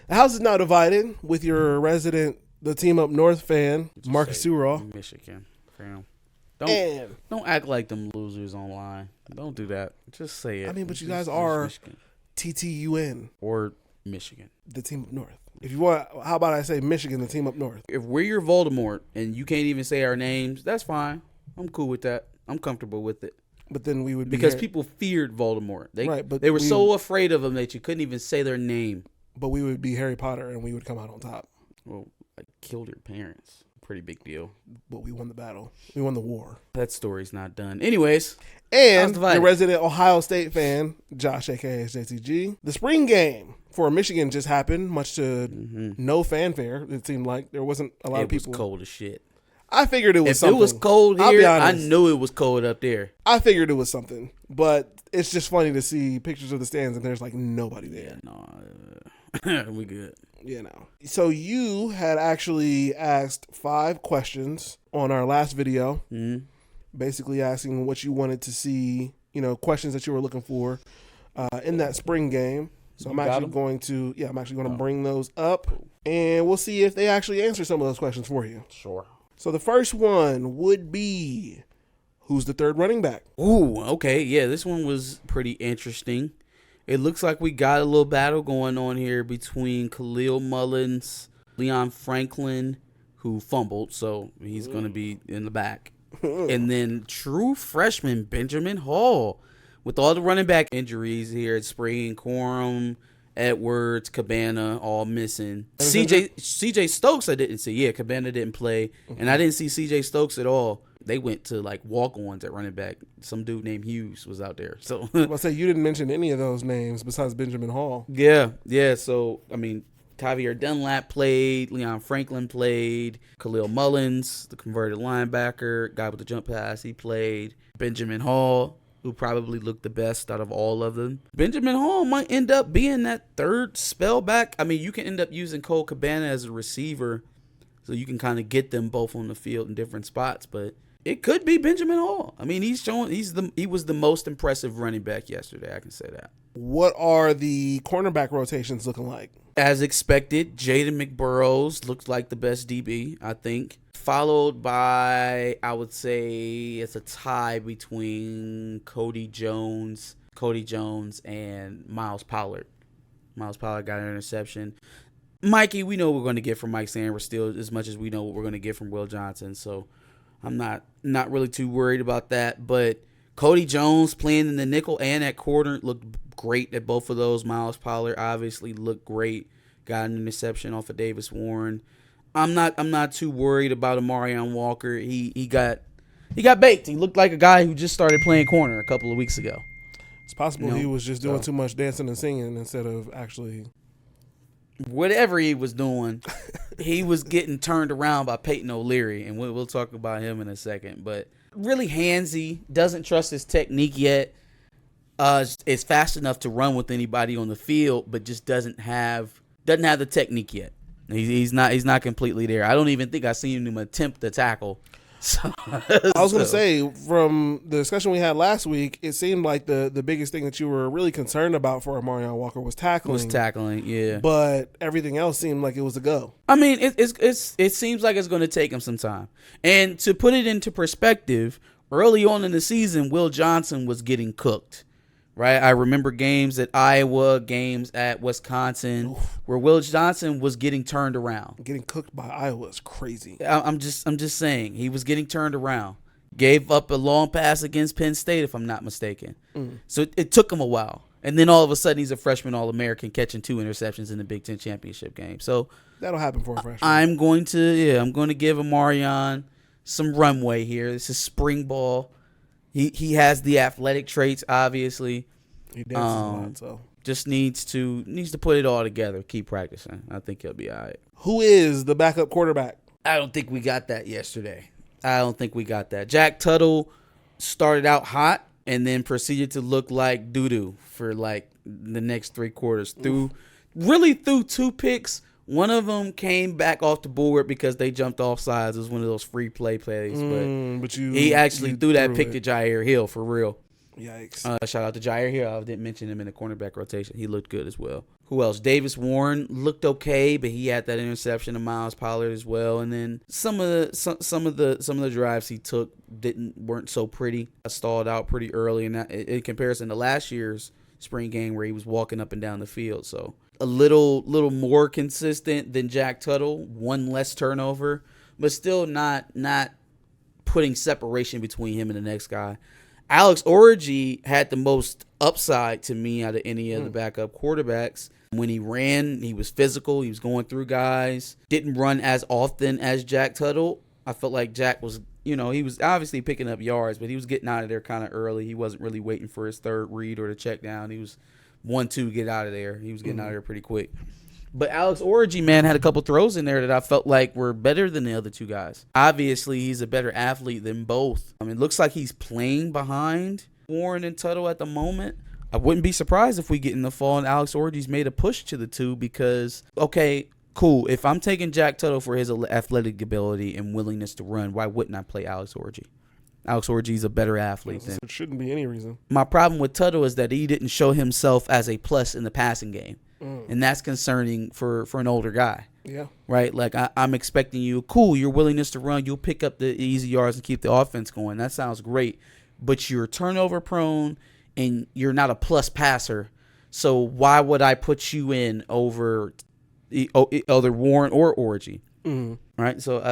The house is now divided with your resident, the team up north fan, Marcus Sewell. Michigan. Don't act like them losers online. Don't do that. Just say it. I mean, but you guys are Michigan. TTUN. Or Michigan. The team up north. If you want, how about I say Michigan, the team up north? If we're your Voldemort and you can't even say our names, that's fine. I'm cool with that. I'm comfortable with it. But then we would be because people feared Voldemort. But they were so afraid of him that you couldn't even say their name. But we would be Harry Potter and we would come out on top. Well, I killed your parents. Pretty big deal. But we won the battle. We won the war. That story's not done. Anyways. And the resident Ohio State fan, Josh, a.k.a. JTG. The spring game for Michigan just happened, much to no fanfare. It seemed like there wasn't a lot of people. It was cold as shit. I figured it was something. If it was cold here, I knew it was cold up there. I figured it was something. But it's just funny to see pictures of the stands and there's like nobody there. Yeah, no, we good. You know. So you had actually asked 5 questions on our last video, basically asking what you wanted to see, questions that you were looking for in that spring game. So I'm actually going to bring those up and we'll see if they actually answer some of those questions for you. Sure. So the first one would be, who's the third running back? Ooh, okay. Yeah, this one was pretty interesting. It looks like we got a little battle going on here between Khalil Mullins, Leon Franklin, who fumbled, so he's going to be in the back. And then true freshman Benjamin Hall. With all the running back injuries here at spring, Corum, Edwards, Cabana, all missing. CJ Stokes I didn't see. Yeah, Cabana didn't play. And I didn't see CJ Stokes at all. They went to like walk-ons at running back. Some dude named Hughes was out there. So I'll say you didn't mention any of those names besides Benjamin Hall. Yeah. So I mean, Tavier Dunlap played, Leon Franklin played, Khalil Mullins, the converted linebacker, guy with the jump pass, he played. Benjamin Hall, who probably looked the best out of all of them. Benjamin Hall might end up being that third spell back. I mean, you can end up using Cole Cabana as a receiver, so you can kind of get them both on the field in different spots, but it could be Benjamin Hall. I mean, he was the most impressive running back yesterday. I can say that. What are the cornerback rotations looking like? As expected, Jaden McBurrows looks like the best DB, I think. Followed by, I would say, it's a tie between Cody Jones and Miles Pollard. Miles Pollard got an interception. Mikey, we know what we're going to get from Mike Sanders still as much as we know what we're going to get from Will Johnson. So I'm not really too worried about that. But Cody Jones playing in the nickel and at quarter looked great at both of those. Miles Pollard obviously looked great. Got an interception off of Davis Warren. I'm not too worried about Amarion Walker. He got baked. He looked like a guy who just started playing corner a couple of weeks ago. It's possible he was just doing too much dancing and singing instead of actually. Whatever he was doing, he was getting turned around by Peyton O'Leary, and we'll talk about him in a second. But really handsy, doesn't trust his technique yet. Is fast enough to run with anybody on the field, but just doesn't have the technique yet. He's not completely there. I don't even think I've seen him attempt to tackle. So, I was going to say, from the discussion we had last week, it seemed like the biggest thing that you were really concerned about for Amarion Walker was tackling. Yeah. But everything else seemed like it was a go. I mean, it seems like it's going to take him some time. And to put it into perspective, early on in the season, Will Johnson was getting cooked. Right, I remember games at Iowa, games at Wisconsin, where Will Johnson was getting turned around. Getting cooked by Iowa is crazy. I'm just saying he was getting turned around. Gave up a long pass against Penn State, if I'm not mistaken. So it took him a while, and then all of a sudden he's a freshman All-American catching 2 interceptions in the Big Ten championship game. So that'll happen for a freshman. I'm going to give Amarion some runway here. This is spring ball. He has the athletic traits, obviously. He dances a lot, so just needs to put it all together. Keep practicing. I think he'll be all right. Who is the backup quarterback? I don't think we got that yesterday. Jack Tuttle started out hot and then proceeded to look like doo-doo for like the next 3 quarters. Threw 2 picks. One of them came back off the board because they jumped off sides. It was one of those free plays. But he actually threw that pick to Jair Hill for real. Yikes. Shout out to Jair here. I didn't mention him in the cornerback rotation. He looked good as well. Who else? Davis Warren looked okay, but he had that interception of Miles Pollard as well. And then some of the drives he took weren't so pretty. I stalled out pretty early in comparison to last year's spring game where he was walking up and down the field. So a little more consistent than Jack Tuttle, one less turnover, but still not putting separation between him and the next guy. Alex Orji had the most upside to me out of any of the backup quarterbacks. When he ran, he was physical. He was going through guys. Didn't run as often as Jack Tuttle. I felt like Jack was, he was obviously picking up yards, but he was getting out of there kind of early. He wasn't really waiting for his third read or to check down. He was 1-2, get out of there. He was getting out of there pretty quick. But Alex Orji, man, had a couple throws in there that I felt like were better than the other two guys. Obviously, he's a better athlete than both. I mean, it looks like he's playing behind Warren and Tuttle at the moment. I wouldn't be surprised if we get in the fall and Alex Orji's made a push to the two because, okay, cool. If I'm taking Jack Tuttle for his athletic ability and willingness to run, why wouldn't I play Alex Orji? Alex Orji's a better athlete than. It shouldn't be any reason. My problem with Tuttle is that he didn't show himself as a plus in the passing game. And that's concerning for an older guy. Yeah. Right? Like, I'm expecting you, cool, your willingness to run, you'll pick up the easy yards and keep the offense going. That sounds great. But you're turnover prone and you're not a plus passer. So why would I put you in over either Warren or Orji? Right? So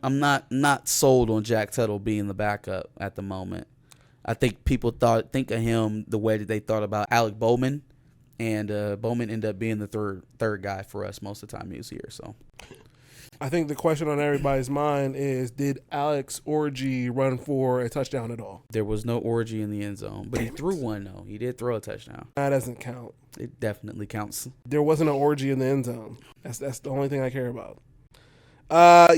I'm not sold on Jack Tuttle being the backup at the moment. I think people think of him the way that they thought about Alec Bowman. And Bowman ended up being the third guy for us most of the time he was here. So, I think the question on everybody's mind is, did Alex Orji run for a touchdown at all? There was no Orji in the end zone, but he threw one, though. He did throw a touchdown. That doesn't count. It definitely counts. There wasn't an Orji in the end zone. That's the only thing I care about.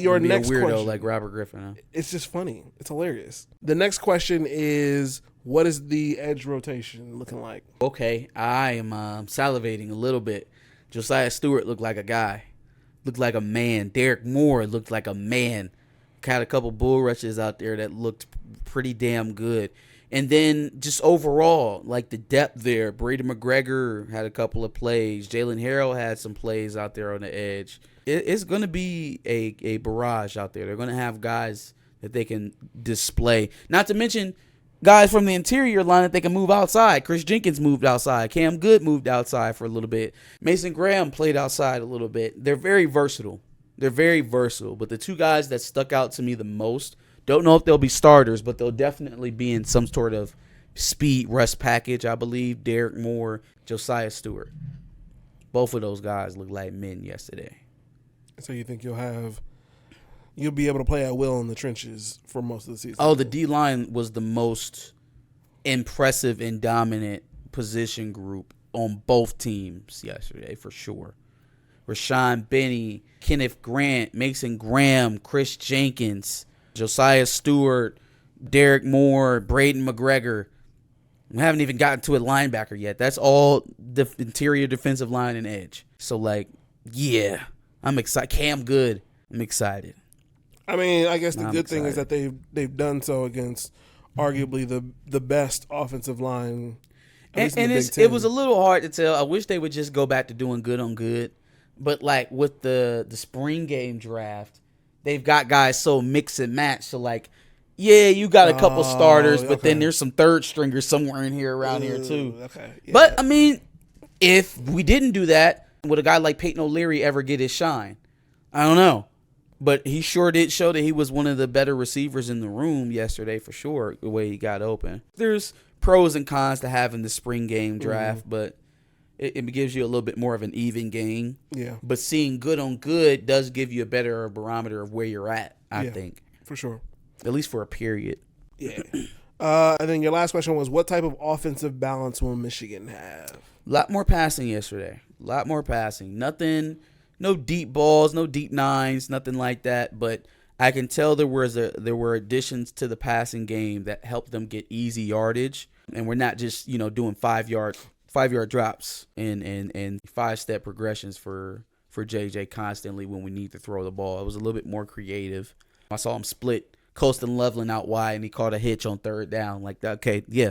Your next weirdo question, like Robert Griffin. Huh? It's just funny. It's hilarious. The next question is, what is the edge rotation looking like? Okay, I am salivating a little bit. Josiah Stewart looked like a guy. Looked like a man. Derek Moore looked like a man. Had a couple bull rushes out there that looked pretty damn good. And then just overall, like the depth there. Brady McGregor had a couple of plays. Jalen Harrell had some plays out there on the edge. It's going to be a barrage out there. They're going to have guys that they can display. Not to mention guys from the interior line that they can move outside. Chris Jenkins moved outside. Cam Good moved outside for a little bit. Mason Graham played outside a little bit. They're very versatile. But the two guys that stuck out to me the most, don't know if they'll be starters, but they'll definitely be in some sort of speed rush package, I believe. Derek Moore, Josiah Stewart. Both of those guys look like men yesterday. So you think you'll be able to play at will in the trenches for most of the season? Oh, the D-line was the most impressive and dominant position group on both teams yesterday, for sure. Rashawn Benny, Kenneth Grant, Mason Graham, Chris Jenkins, Josiah Stewart, Derek Moore, Braden McGregor. We haven't even gotten to a linebacker yet. That's all the interior defensive line and edge. So, yeah, I'm excited. Cam Good, I'm excited. I mean, I guess the good thing is that they've done so against arguably the best offensive line. And it was a little hard to tell. I wish they would just go back to doing good on good. But like with the spring game draft, they've got guys so mix and match. So like, yeah, you got a couple starters, but then there's some third stringers somewhere in here around here too. Okay. Yeah. But I mean, if we didn't do that, would a guy like Peyton O'Leary ever get his shine? I don't know. But he sure did show that he was one of the better receivers in the room yesterday for sure, the way he got open. There's pros and cons to having the spring game draft, but it gives you a little bit more of an even game. Yeah. But seeing good on good does give you a better barometer of where you're at, I think. For sure. At least for a period. Yeah. And then your last question was, what type of offensive balance will Michigan have? A lot more passing yesterday. A lot more passing. Nothing... No deep balls, no deep nines, nothing like that. But I can tell there were additions to the passing game that helped them get easy yardage, and we're not just doing 5 yard drops and 5-step progressions for JJ constantly when we need to throw the ball. It was a little bit more creative. I saw him split Colston Loveland out wide and he caught a hitch on third down. Like, okay, yeah.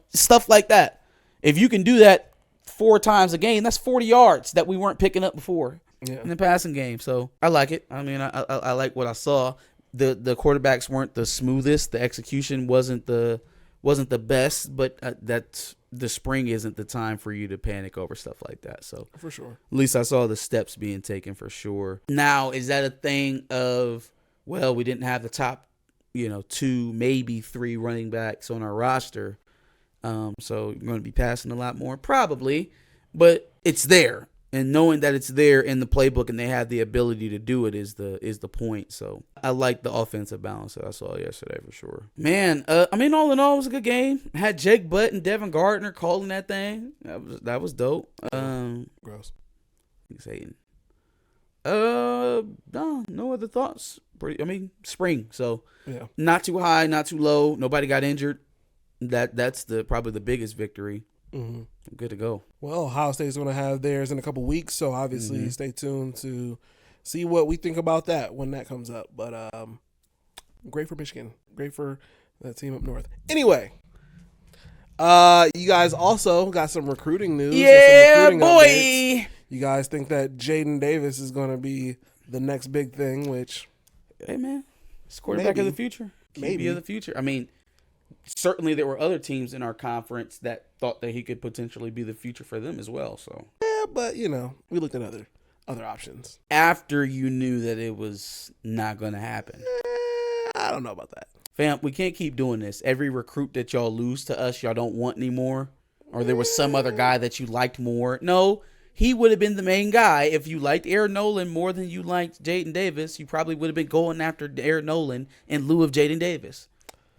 Stuff like that. If you can do that 4 times a game, that's 40 yards that we weren't picking up before in the passing game. So I like it. I mean, I like what I saw. The quarterbacks weren't the smoothest. The execution wasn't the best, but that's the spring isn't the time for you to panic over stuff like that. So for sure, at least I saw the steps being taken for sure. Now, is that a thing of, well, we didn't have the top, 2, maybe 3 running backs on our roster, so you're going to be passing a lot more? Probably, but it's there. And knowing that it's there in the playbook and they have the ability to do it is the point. So I like the offensive balance that I saw yesterday for sure. Man, all in all, it was a good game. Had Jake Butt and Devin Gardner calling that thing. That was dope. Gross. He's hating. No other thoughts. Spring. So not too high, not too low. Nobody got injured. That's probably the biggest victory. Mm-hmm. Good to go. Well, Ohio State's going to have theirs in a couple weeks, so obviously stay tuned to see what we think about that when that comes up. But great for Michigan. Great for that team up north. Anyway, you guys also got some recruiting news. Yeah, some recruiting boy. Updates. You guys think that Jaden Davis is going to be the next big thing, which... Hey, man. It's quarterback of the future. Maybe of the future. I mean... Certainly, there were other teams in our conference that thought that he could potentially be the future for them as well. So yeah, but we looked at other options after you knew that it was not going to happen. I don't know about that, fam. We can't keep doing this. Every recruit that y'all lose to us, y'all don't want anymore, or there was some other guy that you liked more. No, he would have been the main guy. If you liked Aaron Nolan more than you liked Jaden Davis, you probably would have been going after Aaron Nolan in lieu of Jaden Davis.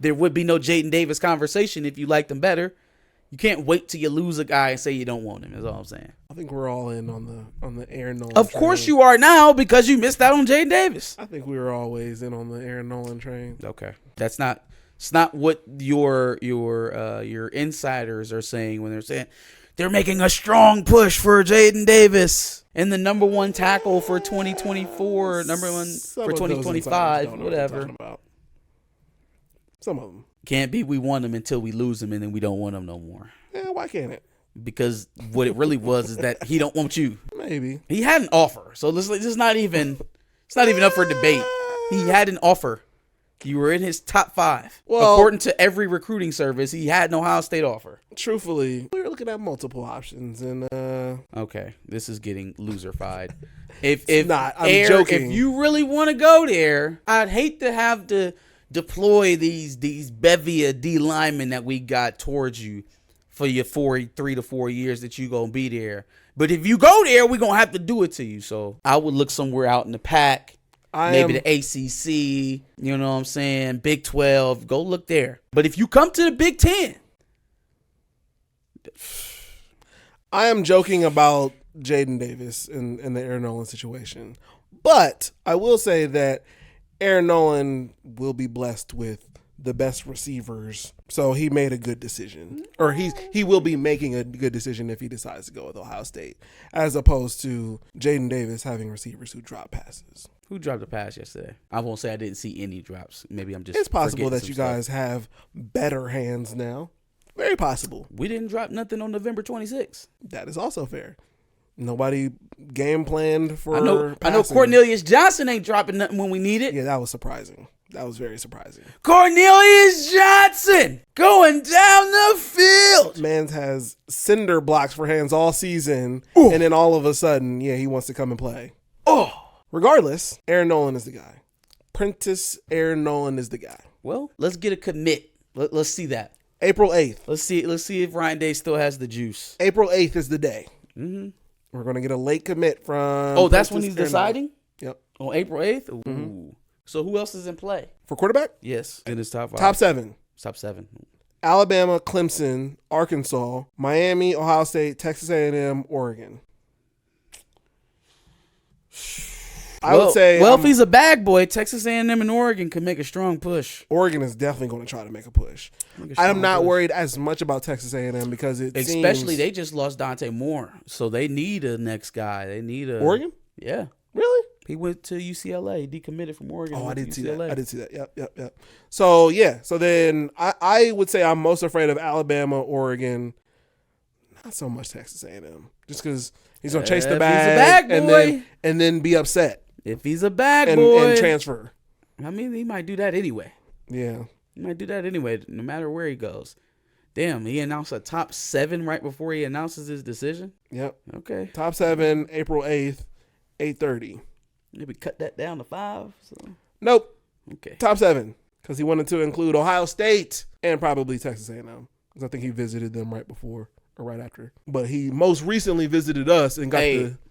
There would be no Jaden Davis conversation if you liked him better. You can't wait till you lose a guy and say you don't want him, is all I'm saying. I think we're all in on the Aaron Nolan Of train. course you are now because you missed out on Jaden Davis. I think we were always in on the Aaron Nolan train. Okay. It's not what your insiders are saying when they're saying they're making a strong push for Jaden Davis and the number 1 tackle for 2024, number 1 for 2025, whatever. Some of them. Can't be we want him until we lose him and then we don't want him no more. Yeah, why can't it? Because what it really was is that he don't want you. Maybe. He had an offer. So this is not even up for debate. He had an offer. You were in his top 5. Well, according to every recruiting service, he had an Ohio State offer. Truthfully, we were looking at multiple options and okay, this is getting loser-fied. I'm joking. If you really want to go there, I'd hate to have to deploy these bevy of D linemen that we got towards you for your 3 to 4 years that you gonna be there. But if you go there, we're gonna have to do it to you. So I would look somewhere out in the pack, maybe the ACC. You know what I'm saying? Big 12. Go look there. But if you come to the Big 10, I am joking about Jaden Davis and the Aaron Nolan situation, but I will say that Aaron Nolan will be blessed with the best receivers, so he made a good decision. Or he will be making a good decision if he decides to go with Ohio State, as opposed to Jaden Davis having receivers who drop passes. Who dropped a pass yesterday? I won't say I didn't see any drops. Maybe I'm just It's possible that you guys have better hands now. Very possible. We didn't drop nothing on November 26th. That is also fair. Nobody game planned for I know Cornelius Johnson ain't dropping nothing when we need it. Yeah, that was surprising. That was very surprising. Cornelius Johnson going down the field. Man has cinder blocks for hands all season, and then all of a sudden, he wants to come and play. Oh. Regardless, Aaron Nolan is the guy. Prentice Aaron Nolan is the guy. Well, let's get a commit. Let's see that. April 8th. Let's see if Ryan Day still has the juice. April 8th is the day. Mm-hmm. We're going to get a late commit from... Oh, that's when he's deciding? Yep. On April 8th? Ooh. Mm-hmm. So who else is in play? For quarterback? Yes. In his top 5. Top 7. Top 7. Alabama, Clemson, Arkansas, Miami, Ohio State, Texas A&M, Oregon. I would say... Well, if he's a bag boy, Texas A&M and Oregon can make a strong push. Oregon is definitely going to try to make a push. I'm not worried as much about Texas A&M because especially they just lost Dante Moore, so they need a next guy. They need a... Oregon? Yeah. Really? He went to UCLA, decommitted from Oregon. Oh, I did did see that. I did see that. Yep. So, yeah. So then I would say I'm most afraid of Alabama, Oregon, not so much Texas A&M. Just because he's going to chase the bag, and then be upset. If he's a bag boy. And transfer. I mean, he might do that anyway. Yeah. He might do that anyway, no matter where he goes. Damn, he announced a top 7 right before he announces his decision? Yep. Okay. Top 7, April 8th, 8:30. Maybe cut that down to 5? So. Nope. Okay. Top 7, because he wanted to include Ohio State and probably Texas A&M, because I think he visited them right before or right after. But he most recently visited us and got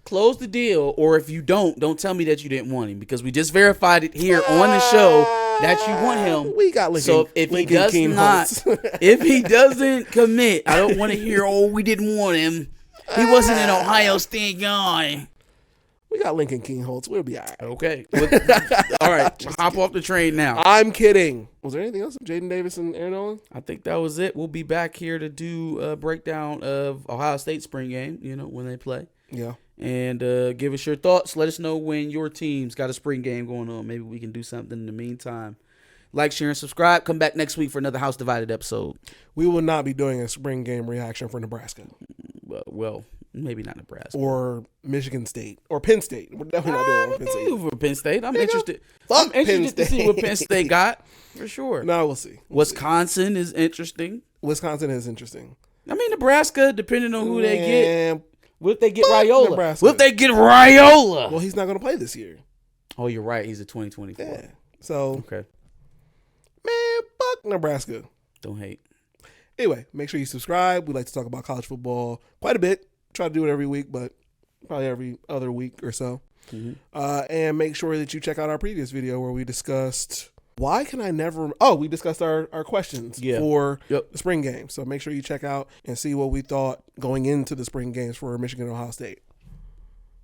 close the deal, or if you don't tell me that you didn't want him, because we just verified it here on the show that you want him. We got Lincoln. So if he does not, if he doesn't commit, I don't want to hear, we didn't want him. He wasn't an Ohio State guy. We got Lincoln Kingholz. We'll be all right. Okay. All right. Hop off the train now. I'm kidding. Was there anything else? Jaden Davis and Aaron Nolan? I think that was it. We'll be back here to do a breakdown of Ohio State spring game, when they play. Yeah. And give us your thoughts. Let us know when your team's got a spring game going on. Maybe we can do something in the meantime. Like, share, and subscribe. Come back next week for another House Divided episode. We will not be doing a spring game reaction for Nebraska. Well, maybe not Nebraska. Or Michigan State. Or Penn State. We're definitely not doing Penn State. For Penn State. I'm interested. I'm interested to see what Penn State got. For sure. No, we'll see. Wisconsin is interesting. Wisconsin is interesting. I mean, Nebraska, depending on who they get. What if they get Fuck Raiola? Nebraska. What if they get Raiola? Well, he's not going to play this year. Oh, you're right. He's a 2024. Yeah. So, okay. Man, fuck Nebraska. Don't hate. Anyway, make sure you subscribe. We like to talk about college football quite a bit. Try to do it every week, but probably every other week or so. Mm-hmm. And make sure that you check out our previous video where we discussed we discussed our questions for the spring game. So make sure you check out and see what we thought going into the spring games for Michigan and Ohio State.